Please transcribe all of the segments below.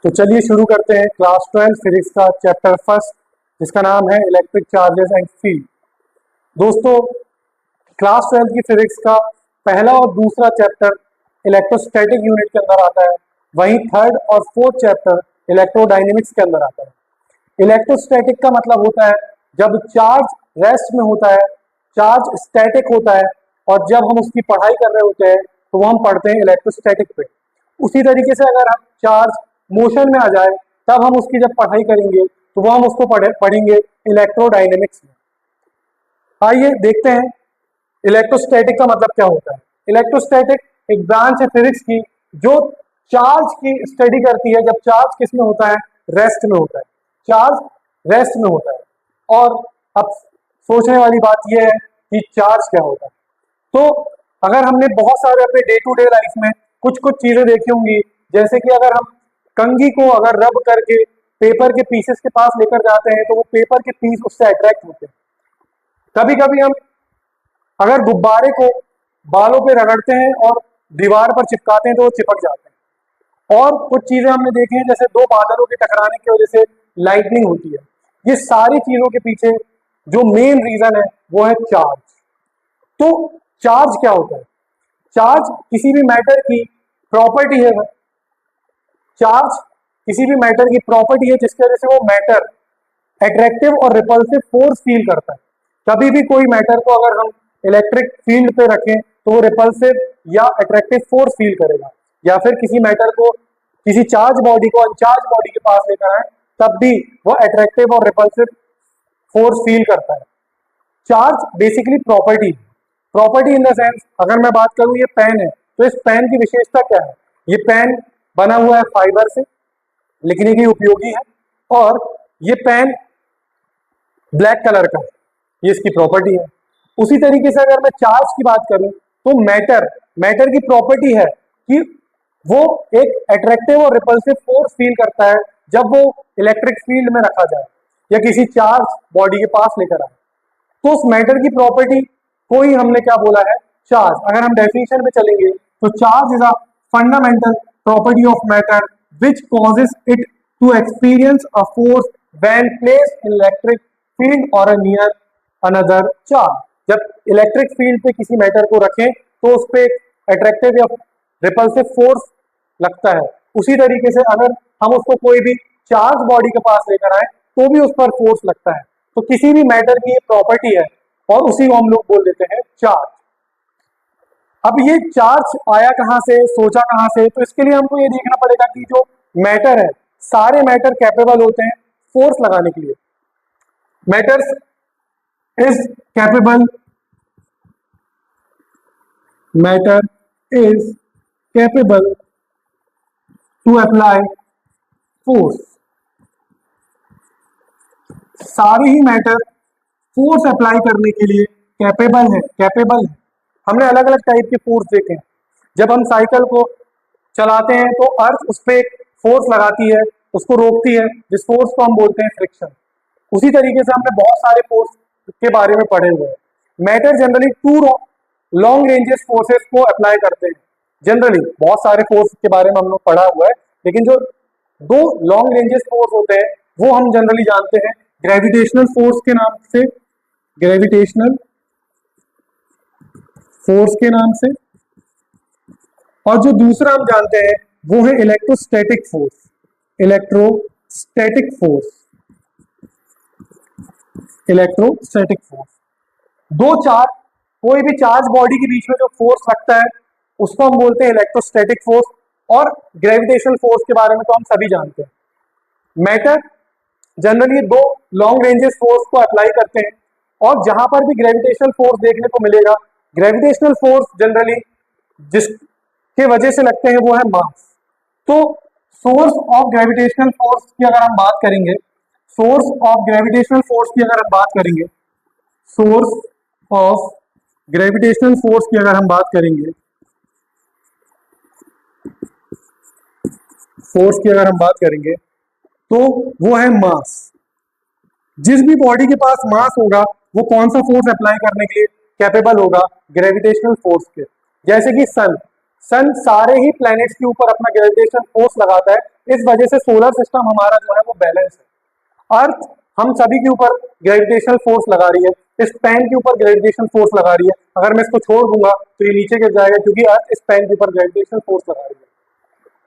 तो चलिए शुरू करते हैं क्लास 12 फिजिक्स का चैप्टर फर्स्ट, जिसका नाम है इलेक्ट्रिक चार्जेस एंड फील्ड। दोस्तों, क्लास 12 की फिजिक्स का पहला और दूसरा चैप्टर इलेक्ट्रोस्टैटिक यूनिट के अंदर आता है, वहीं थर्ड और फोर्थ चैप्टर इलेक्ट्रोडायनेमिक्स के अंदर आता है। इलेक्ट्रोस्टैटिक का मतलब होता है जब चार्ज रेस्ट में होता है, चार्ज स्टैटिक होता है, और जब हम उसकी पढ़ाई कर रहे होते हैं तो वो हम पढ़ते हैं इलेक्ट्रोस्टैटिक पे। उसी तरीके से अगर हम चार्ज मोशन में आ जाए तब हम उसकी जब पढ़ाई करेंगे तो वो हम उसको पढ़ेंगे इलेक्ट्रोडायनेमिक्स में। आइए देखते हैं इलेक्ट्रोस्टैटिक का मतलब क्या होता है। इलेक्ट्रोस्टैटिक एक ब्रांच है फिजिक्स की जो चार्ज की स्टडी करती है जब चार्ज किस में होता है, रेस्ट में होता है। चार्ज रेस्ट में होता है। और अब सोचने वाली बात यह है कि चार्ज क्या होता है। तो अगर हमने बहुत सारे अपने डे टू डे लाइफ में कुछ कुछ चीजें देखी होंगी, जैसे कि अगर हम कंघी को अगर रब करके पेपर के पीसेस के पास लेकर जाते हैं तो वो पेपर के पीस उससे अट्रैक्ट होते हैं। कभी कभी हम अगर गुब्बारे को बालों पे रगड़ते हैं और दीवार पर चिपकाते हैं तो वो चिपक जाते हैं। और कुछ चीजें हमने देखी हैं, जैसे दो बादलों के टकराने की वजह से लाइटनिंग होती है। ये सारी चीजों के पीछे जो मेन रीजन है वो है चार्ज। तो चार्ज क्या होता है? चार्ज किसी भी मैटर की प्रॉपर्टी है। चार्ज किसी भी मैटर की प्रॉपर्टी है जिसकी वजह से वो मैटर अट्रैक्टिव और रिपल्सिव फोर्स फील करता है। कभी भी कोई मैटर को अगर हम इलेक्ट्रिक फील्ड पे रखें तो वो रिपल्सिव या अट्रैक्टिव फोर्स फील करेगा, या फिर किसी मैटर को किसी चार्ज बॉडी को अनचार्ज बॉडी के पास लेकर आए तब भी वो अट्रैक्टिव और रिपल्सिव फोर्स फील करता है। Charge basically property, property in the sense अगर मैं बात करूं ये पेन है तो इस पेन की विशेषता क्या है? ये पेन बना हुआ है फाइबर से, लिखने के उपयोगी है, और ये पेन ब्लैक कलर का है, ये इसकी प्रॉपर्टी है। उसी तरीके से अगर मैं चार्ज की बात करूं तो मैटर की प्रॉपर्टी है कि वो एक अट्रैक्टिव और रिपल्सिव फोर्स फील करता है जब वो इलेक्ट्रिक फील्ड में रखा जाए या किसी चार्ज बॉडी के पास लेकर आए। तो उस मैटर की प्रॉपर्टी को ही हमने क्या बोला है, चार्ज। अगर हम डेफिनेशन में चलेंगे तो charge is a fundamental property of matter which causes it to experience a force when placed in electric field or near another charge। जब इलेक्ट्रिक फील्ड पे किसी मैटर को रखें तो उस पर अट्रैक्टिव या रिपल्सिव फोर्स लगता है। उसी तरीके से अगर हम उसको कोई भी चार्ज बॉडी के पास लेकर आए तो भी उस पर फोर्स लगता है। तो किसी भी मैटर की ये प्रॉपर्टी है और उसी को हम लोग बोल देते हैं चार्ज। अब ये चार्ज आया कहां से, सोचा कहां से? तो इसके लिए हमको ये देखना पड़ेगा कि जो मैटर है, सारे मैटर कैपेबल होते हैं फोर्स लगाने के लिए। Matters is capable matter is capable to apply force. सारे ही मैटर फोर्स अप्लाई करने के लिए कैपेबल है। हमने अलग अलग टाइप के फोर्स देखे हैं। जब हम साइकिल को चलाते हैं तो अर्थ उस पर फोर्स लगाती है, उसको रोकती है, जिस फोर्स को हम बोलते हैं फ्रिक्शन। उसी तरीके से हमने बहुत सारे फोर्स के बारे में पढ़े हुए हैं। Matter generally to long ranges forces को अप्लाई करते हैं। जनरली बहुत सारे फोर्स के बारे में हम लोग पढ़ा हुआ है, लेकिन जो दो लॉन्ग रेंजेस फोर्स होते हैं वो हम जनरली जानते हैं ग्रेविटेशनल फोर्स के नाम से, ग्रेविटेशनल फोर्स के नाम से, और जो दूसरा हम जानते हैं वो है electrostatic force. Electrostatic force electrostatic force दो चार्ज, कोई भी चार्ज बॉडी के बीच में जो फोर्स लगता है उसको हम बोलते हैं इलेक्ट्रोस्टैटिक फोर्स। और ग्रेविटेशनल फोर्स के बारे में तो हम सभी जानते हैं। मैटर जनरली दो लॉन्ग रेंजेस फोर्स को अप्लाई करते हैं, और जहां पर भी ग्रेविटेशनल फोर्स देखने को मिलेगा, ग्रेविटेशनल फोर्स जनरली जिसके वजह से लगते हैं वो है मास। तो सोर्स ऑफ ग्रेविटेशनल फोर्स की अगर हम बात करेंगे, सोर्स ऑफ ग्रेविटेशनल फोर्स की अगर हम बात करेंगे सोर्स ऑफ ग्रेविटेशनल फोर्स की अगर हम बात करेंगे फोर्स की अगर हम बात करेंगे तो वो है मास। जिस भी बॉडी के पास मास होगा वो कौन सा फोर्स अप्लाई करने के लिए कैपेबल होगा? ग्रेविटेशनल फोर्स के। जैसे कि सन सन सारे ही प्लैनेट्स के ऊपर अपना ग्रेविटेशन फोर्स लगाता है, इस वजह से सोलर सिस्टम हमारा जो है वो बैलेंस है। अर्थ हम सभी के ऊपर ग्रेविटेशनल फोर्स लगा रही है, इस पेन के ऊपर ग्रेविटेशनल फोर्स लगा रही है। अगर मैं इसको छोड़ दूंगा तो ये नीचे गिर जाएगा, क्योंकि अर्थ इस पेन के ऊपर ग्रेविटेशनल फोर्स लगा रही है।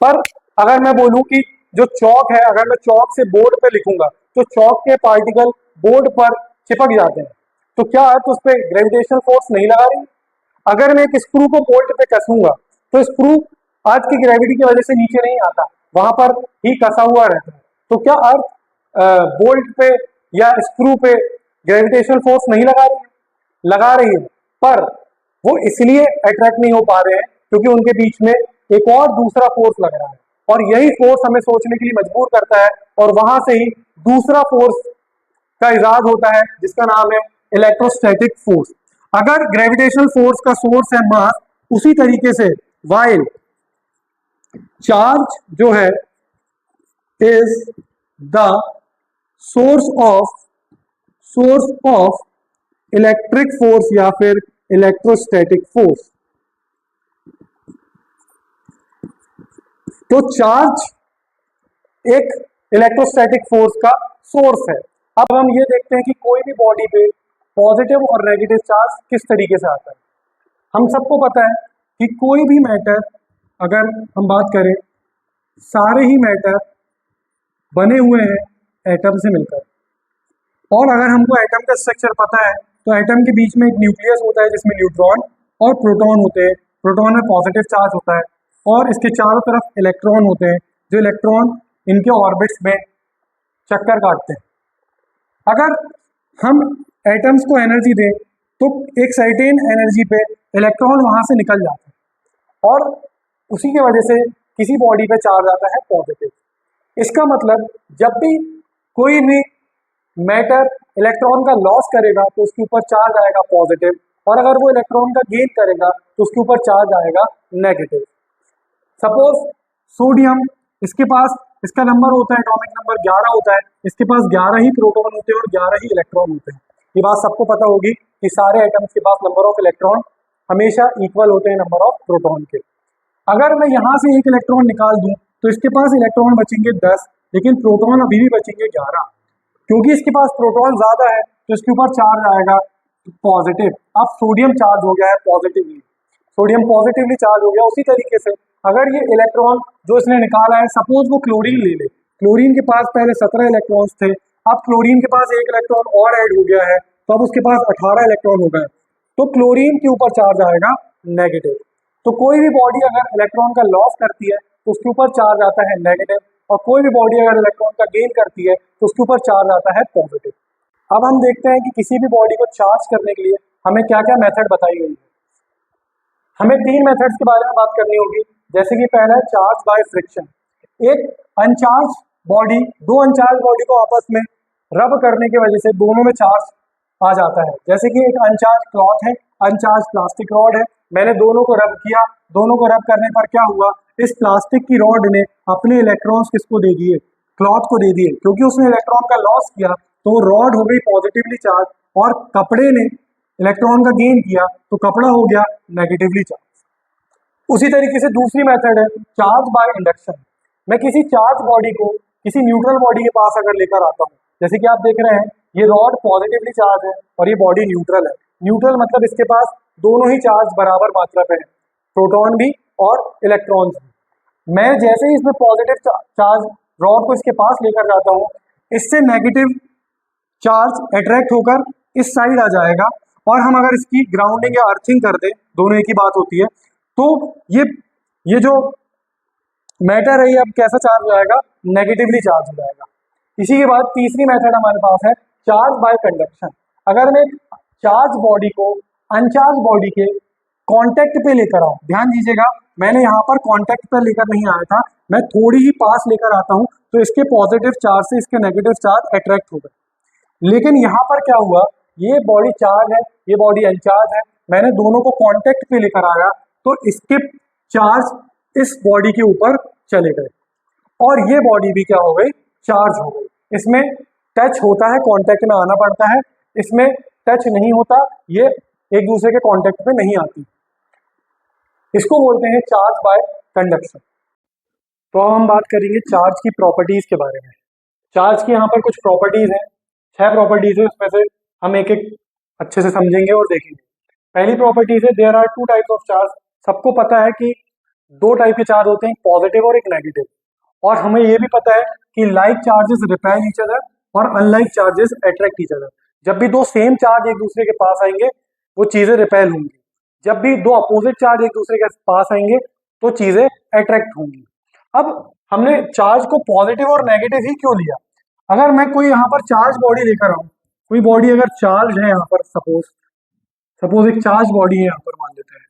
पर अगर मैं बोलूं कि जो चौक है, अगर मैं चौक से बोर्ड पे लिखूंगा तो चौक के पार्टिकल बोर्ड पर चिपक जाते हैं, तो क्या अर्थ उस पर ग्रेविटेशनल फोर्स नहीं लगा रही? अगर मैं एक स्क्रू को बोल्ट पे कसूंगा तो स्क्रू अर्थ की ग्रेविटी की वजह से नीचे नहीं आता, वहां पर ही कसा हुआ रहता है। तो क्या अर्थ बोल्ट पे या स्क्रू पे ग्रेविटेशनल फोर्स नहीं लगा रही है? लगा रही है, पर वो इसलिए अट्रैक्ट नहीं हो पा रहे हैं क्योंकि उनके बीच में एक और दूसरा फोर्स लग रहा है, और यही फोर्स हमें सोचने के लिए मजबूर करता है, और वहां से ही दूसरा फोर्स का इजाद होता है जिसका नाम है इलेक्ट्रोस्टैटिक फोर्स। अगर ग्रेविटेशनल फोर्स का सोर्स है मास, उसी तरीके से वाइल चार्ज जो है is the source of electric force या फिर इलेक्ट्रोस्टैटिक फोर्स। तो चार्ज एक इलेक्ट्रोस्टैटिक फोर्स का सोर्स है। अब हम ये देखते हैं कि कोई भी बॉडी पे पॉजिटिव और नेगेटिव चार्ज किस तरीके से आता है। हम सबको पता है कि कोई भी मैटर, अगर हम बात करें, सारे ही मैटर बने हुए हैं एटम से मिलकर, और अगर हमको एटम का स्ट्रक्चर पता है तो एटम के बीच में एक न्यूक्लियस होता है जिसमें न्यूट्रॉन और प्रोटॉन होते हैं। प्रोटॉन में पॉजिटिव चार्ज होता है और इसके चारों तरफ इलेक्ट्रॉन होते हैं, जो इलेक्ट्रॉन इनके ऑर्बिट्स में चक्कर काटते हैं। अगर हम एटम्स को एनर्जी दें तो एक सर्टेन एनर्जी पे इलेक्ट्रॉन वहां से निकल जाते हैं, और उसी की वजह से किसी बॉडी पे चार्ज आता है पॉजिटिव। इसका मतलब जब भी कोई भी मैटर इलेक्ट्रॉन का लॉस करेगा तो उसके ऊपर चार्ज आएगा पॉजिटिव, और अगर वो इलेक्ट्रॉन का गेन करेगा तो उसके ऊपर चार्ज आएगा नेगेटिव। सपोज सोडियम, इसके पास इसका नंबर होता है, एटॉमिक नंबर 11 होता है, इसके पास 11 ही प्रोटॉन होते हैं और 11 ही इलेक्ट्रॉन होते हैं। ये बात सबको पता होगी कि सारे एटम्स के पास नंबर ऑफ इलेक्ट्रॉन हमेशा इक्वल होते हैं नंबर ऑफ प्रोटॉन के। अगर मैं यहाँ से एक इलेक्ट्रॉन निकाल दूं तो इसके पास इलेक्ट्रॉन बचेंगे 10, लेकिन प्रोटॉन अभी भी बचेंगे 11। क्योंकि इसके पास प्रोटॉन ज्यादा है तो इसके ऊपर चार्ज आएगा पॉजिटिव। अब सोडियम चार्ज हो गया है पॉजिटिवली, सोडियम पॉजिटिवली चार्ज हो गया। उसी तरीके से अगर ये इलेक्ट्रॉन जो इसने निकाला है, सपोज वो क्लोरीन ले ले, क्लोरीन के पास पहले 17 इलेक्ट्रॉन्स थे, अब क्लोरीन के पास एक इलेक्ट्रॉन और ऐड हो गया है, तो अब उसके पास 18 इलेक्ट्रॉन हो गए, तो क्लोरीन के ऊपर चार्ज आएगा नेगेटिव। तो कोई भी बॉडी अगर इलेक्ट्रॉन का लॉस करती है तो उसके ऊपर चार्ज आता है नेगेटिव, और कोई भी बॉडी अगर इलेक्ट्रॉन का गेन करती है तो उसके ऊपर चार्ज आता है पॉजिटिव। अब हम देखते हैं कि किसी भी बॉडी को चार्ज करने के लिए हमें क्या क्या मेथड बताई गई है। हमें 3 मेथड्स के बारे में बात करनी होगी, जैसे कि पहला है चार्ज बाय फ्रिक्शन। एक अनचार्ज बॉडी, दो अनचार्ज बॉडी को आपस में रब करने की वजह से दोनों में चार्ज आ जाता है। जैसे कि एक अनचार्ज क्लॉथ है, अनचार्ज प्लास्टिक रॉड है, मैंने दोनों को रब किया, दोनों को रब करने पर क्या हुआ, इस प्लास्टिक की रॉड ने अपने इलेक्ट्रॉन्स किसको दे दिए, क्लॉथ को दे दिए। क्योंकि उसने इलेक्ट्रॉन का लॉस किया तो रॉड हो गई पॉजिटिवली चार्ज, और कपड़े ने इलेक्ट्रॉन का गेन किया तो कपड़ा हो गया नेगेटिवली चार्ज। उसी तरीके से दूसरी मेथड है चार्ज बाय इंडक्शन। मैं किसी चार्ज बॉडी को किसी न्यूट्रल बॉडी के पास अगर लेकर आता हूँ, जैसे कि आप देख रहे हैं ये रॉड पॉजिटिवली चार्ज है और ये बॉडी न्यूट्रल है। न्यूट्रल मतलब इसके पास दोनों ही चार्ज बराबर मात्रा पे है, प्रोटॉन भी और इलेक्ट्रॉन्स भी। मैं जैसे ही इसमें पॉजिटिव चार्ज रॉड को इसके पास लेकर जाता हूँ, इससे नेगेटिव चार्ज अट्रैक्ट होकर इस साइड आ जाएगा, और हम अगर इसकी ग्राउंडिंग या अर्थिंग कर दें, दोनों एक ही बात होती है, तो ये जो मैटर है ये अब कैसा चार्ज हो जाएगा, नेगेटिवली चार्ज हो जाएगा। इसी के बाद तीसरी मेथड हमारे पास है चार्ज बाय कंडक्शन। अगर मैं चार्ज बॉडी को अनचार्ज बॉडी के कांटेक्ट पे लेकर आऊं, ध्यान दीजिएगा मैंने यहाँ पर कांटेक्ट पे लेकर नहीं आया था, मैं थोड़ी ही पास लेकर आता हूं तो इसके पॉजिटिव चार्ज से इसके नेगेटिव चार्ज अट्रैक्ट हो गए। लेकिन यहाँ पर क्या हुआ, ये बॉडी चार्ज है, ये बॉडी अनचार्ज है, मैंने दोनों को कांटेक्ट पे लेकर आया तो इसके चार्ज इस बॉडी के ऊपर चले गए, और ये बॉडी भी क्या हो गई, चार्ज हो गई। इसमें टच होता है, कांटेक्ट में आना पड़ता है, इसमें टच नहीं होता, ये एक दूसरे के कांटेक्ट पे नहीं आती। इसको बोलते हैं चार्ज बाय कंडक्शन। तो अब हम बात करेंगे चार्ज की प्रॉपर्टीज के बारे में। चार्ज की यहाँ पर कुछ प्रॉपर्टीज हैं, 6 प्रॉपर्टीज है, उसमें से हम एक एक अच्छे से समझेंगे और देखेंगे। पहली प्रॉपर्टीज है there are 2 types of charge. सबको पता है कि 2 टाइप के चार्ज होते हैं, पॉजिटिव और एक नेगेटिव। और हमें ये भी पता है कि like charges repel each other और unlike charges attract each other. जब भी दो सेम चार्ज एक दूसरे के पास आएंगे वो चीजें रिपेल होंगी, जब भी दो अपोजिट चार्ज एक दूसरे के पास आएंगे तो चीजें अट्रैक्ट होंगी। अब हमने चार्ज को पॉजिटिव और नेगेटिव ही क्यों लिया? अगर मैं कोई यहाँ पर चार्ज बॉडी लेकर आऊं, कोई बॉडी अगर चार्ज है यहाँ पर, सपोज एक चार्ज बॉडी है यहाँ पर मान लेते हैं,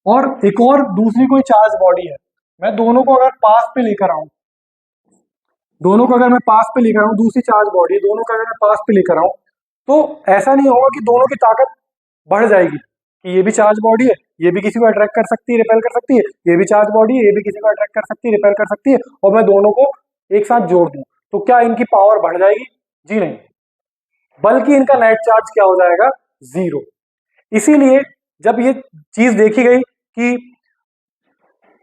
और एक और दूसरी कोई चार्ज बॉडी है, मैं दोनों को अगर पास पे लेकर आऊं, दोनों को अगर मैं पास पे लेकर आऊं, दूसरी चार्ज बॉडी दोनों का अगर मैं पास पे लेकर आऊं, तो ऐसा नहीं होगा कि दोनों की ताकत बढ़ जाएगी कि ये भी चार्ज बॉडी है, ये भी किसी को अट्रैक्ट कर सकती है, रिपेल कर सकती है, ये भी चार्ज बॉडी है, ये भी किसी को अट्रैक्ट कर सकती है, रिपेल कर सकती है, और मैं दोनों को एक साथ जोड़ दूं तो क्या इनकी पावर बढ़ जाएगी? जी नहीं, बल्कि इनका नेट चार्ज क्या हो जाएगा? 0। इसीलिए जब ये चीज देखी गई कि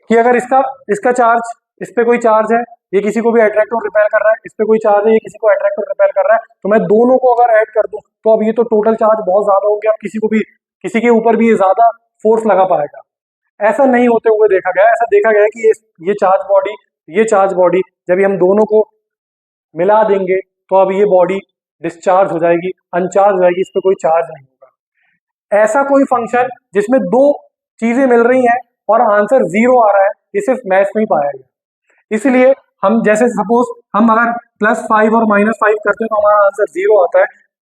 अगर इसका चार्ज, इस पे कोई चार्ज है, ये किसी को भी अट्रैक्ट और रिपेल कर रहा है, इस पे कोई चार्ज है, ये किसी को अट्रैक्ट और रिपेल कर रहा है, तो मैं दोनों को अगर ऐड कर दूं तो अब ये तो टोटल चार्ज बहुत ज्यादा हो गया, अब किसी के ऊपर भी ये ज्यादा फोर्स लगा पाएगा। ऐसा नहीं होते हुए देखा गया। ऐसा देखा गया कि ये चार्ज बॉडी जब हम दोनों को मिला देंगे तो अब ये बॉडी डिस्चार्ज हो जाएगी, अनचार्ज हो जाएगी, इस पर कोई चार्ज नहीं होगा। ऐसा कोई फंक्शन जिसमें दो चीजें मिल रही हैं और आंसर 0 आ रहा है, ये सिर्फ मैथ्स में ही पाया गया। इसलिए हम जैसे सपोज हम अगर +5 और -5 करते हैं तो हमारा आंसर 0 आता है,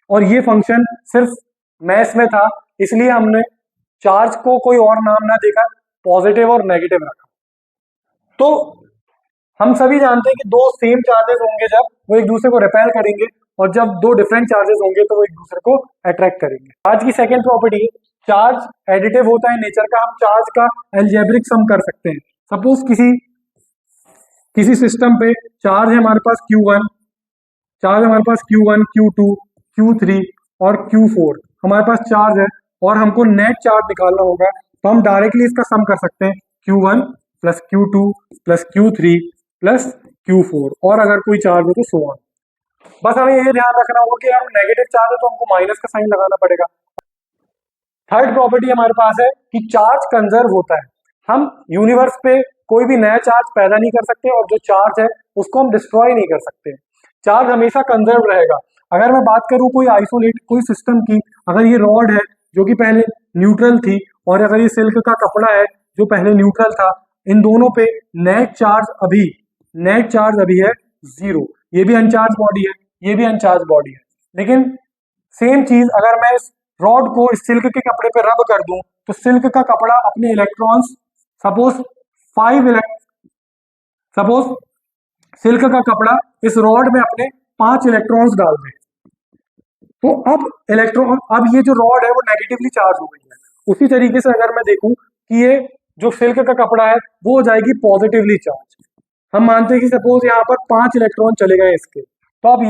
और ये फंक्शन सिर्फ मैथ्स में था, इसलिए हमने चार्ज को कोई और नाम ना देकर पॉजिटिव और नेगेटिव रखा। तो हम सभी जानते हैं कि दो सेम चार्जेस होंगे जब वो एक दूसरे को रिपेल करेंगे, और जब दो डिफरेंट चार्जेस होंगे तो वो एक दूसरे को अट्रैक्ट करेंगे। आज की सेकेंड प्रॉपर्टी, चार्ज एडिटिव होता है नेचर का। हम चार्ज का अलजेब्रिक सम कर सकते हैं। सपोज किसी सिस्टम पे चार्ज है हमारे पास Q1, Q2, Q3 और Q4 हमारे पास चार्ज है, और हमको नेट चार्ज निकालना होगा, तो हम डायरेक्टली इसका सम कर सकते हैं Q1 + Q2 + Q3 + Q4, और अगर कोई चार्ज हो तो सो ऑन। बस हमें ये ध्यान रखना होगा कि यार नेगेटिव चार्ज है तो हमको माइनस का साइन लगाना पड़ेगा। थर्ड प्रॉपर्टी हमारे पास है कि चार्ज कंजर्व होता है। हम यूनिवर्स पे कोई भी नया चार्ज पैदा नहीं कर सकते, और जो चार्ज है उसको हम डिस्ट्रॉय नहीं कर सकते। चार्ज हमेशा कंजर्व रहेगा। अगर मैं बात करूं कोई सिस्टम की, अगर ये रॉड है जो कि पहले न्यूट्रल थी, और अगर ये सिल्क का कपड़ा है जो पहले न्यूट्रल था, इन दोनों पे नेट चार्ज अभी है 0। ये भी अनचार्ज बॉडी है, ये भी अनचार्ज बॉडी है। लेकिन सेम चीज अगर मैं इस रॉड को इस सिल्क के कपड़े पे रब कर दूं, तो सिल्क का कपड़ा अपने इलेक्ट्रॉन्स, सपोज सिल्क का कपड़ा इस रॉड में अपने 5 इलेक्ट्रॉन्स डाल दे, तो अब ये जो रॉड है वो नेगेटिवली चार्ज हो गई है। उसी तरीके से अगर मैं देखूं कि ये जो सिल्क का कपड़ा है वो हो जाएगी पॉजिटिवली चार्ज। हम मानते हैं कि सपोज यहाँ पर 5 इलेक्ट्रॉन चले गए इसके, तो अब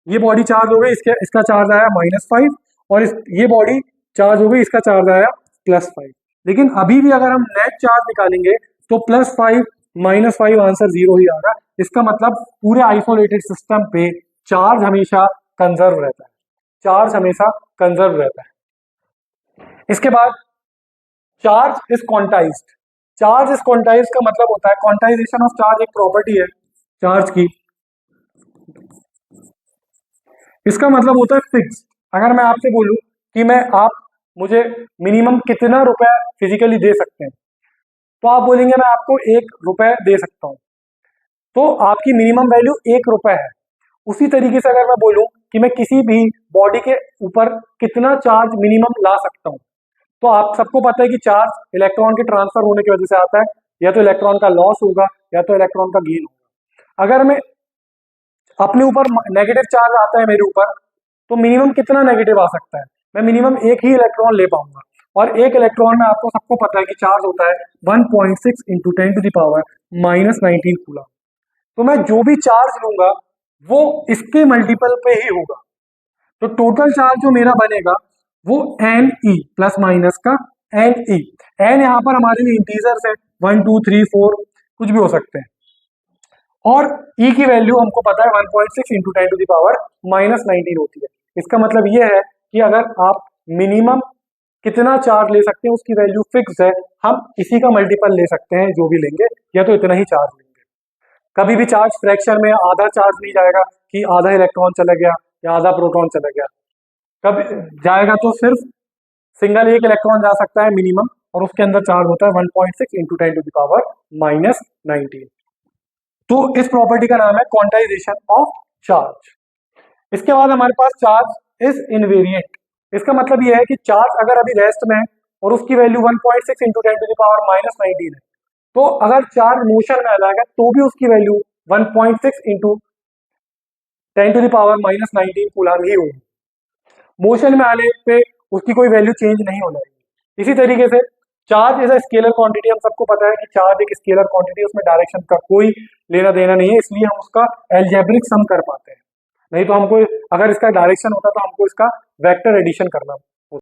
ये बॉडी चार्ज हो गई, इसका चार्ज आया -5, और ये बॉडी चार्ज हो गई, इसका चार्ज आया +5। लेकिन अभी भी अगर हम नेट चार्ज निकालेंगे तो +5 -5 आंसर 0 ही आएगा। इसका मतलब पूरे आइसोलेटेड सिस्टम पे चार्ज हमेशा कंजर्व रहता है। इसके बाद चार्ज इज क्वांटाइज्ड। का मतलब होता है, क्वांटाइजेशन ऑफ चार्ज एक प्रॉपर्टी है चार्ज की। इसका मतलब होता है फिक्स। अगर मैं आपसे बोलूं कि आप मुझे मिनिमम कितना रुपए फिजिकली दे सकते हैं, तो आप बोलेंगे मैं आपको 1 रुपए दे सकता हूं, तो आपकी मिनिमम वैल्यू 1 रुपए है। उसी तरीके से अगर मैं बोलूं कि मैं किसी भी बॉडी के ऊपर कितना चार्ज मिनिमम ला सकता हूं, तो आप सबको पता है कि चार्ज इलेक्ट्रॉन के ट्रांसफर होने की वजह से आता है, या तो इलेक्ट्रॉन का लॉस होगा या तो इलेक्ट्रॉन का गेन होगा। अगर मैं अपने ऊपर नेगेटिव चार्ज आता है मेरे ऊपर, तो मिनिमम कितना नेगेटिव आ सकता है? मैं मिनिमम 1 ही इलेक्ट्रॉन ले पाऊंगा, और 1 इलेक्ट्रॉन में आपको सबको पता है कि चार्ज होता है 1.6 × 10⁻⁻19 कूलम। तो मैं जो भी चार्ज लूंगा वो इसके मल्टीपल पे ही होगा, तो टोटल चार्ज जो मेरा बनेगा वो Ne ± का एन ई। एन यहाँ पर हमारे लिए इंटीजर्स है, 1 2 3 4 कुछ भी हो सकते हैं। और ई की वैल्यू हमको पता है 1.6 इंटू 10⁻⁻19 होती है। इसका मतलब ये है कि अगर आप मिनिमम कितना चार्ज ले सकते हैं उसकी वैल्यू फिक्स है, हम इसी का मल्टीपल ले सकते हैं जो भी लेंगे, या तो इतना ही चार्ज लेंगे। कभी भी चार्ज फ्रैक्शन में आधा चार्ज नहीं जाएगा कि आधा इलेक्ट्रॉन चला गया या आधा प्रोटॉन चला गया, कभी जाएगा तो सिर्फ सिंगल एक इलेक्ट्रॉन जा सकता है मिनिमम, और उसके अंदर चार्ज होता है 1.6 इंटू 10⁻⁻19। तो इस प्रॉपर्टी का नाम है क्वांटाइजेशन ऑफ चार्ज। इसके बाद हमारे पास चार्ज इज इनवेरिएंट। इसका मतलब यह है कि चार्ज अगर अभी रेस्ट में है और उसकी वैल्यू 1.6 इंटू 10⁻⁻19 है, तो अगर चार्ज मोशन में आ जाएगा तो भी उसकी वैल्यू 1.6 इंटू 10⁻⁻19 कूलम ही होगी। मोशन में आने पे उसकी कोई वैल्यू चेंज नहीं हो जाएगी। इसी तरीके से charge is a scalar quantity. हम सबको पता है कि चार्ज एक स्केलर क्वांटिटी, उसमें डायरेक्शन का कोई लेना देना नहीं है, इसलिए हम उसका एल्जेब्रिक सम कर पाते हैं। नहीं तो हमको अगर इसका डायरेक्शन होता तो हमको इसका वेक्टर एडिशन करना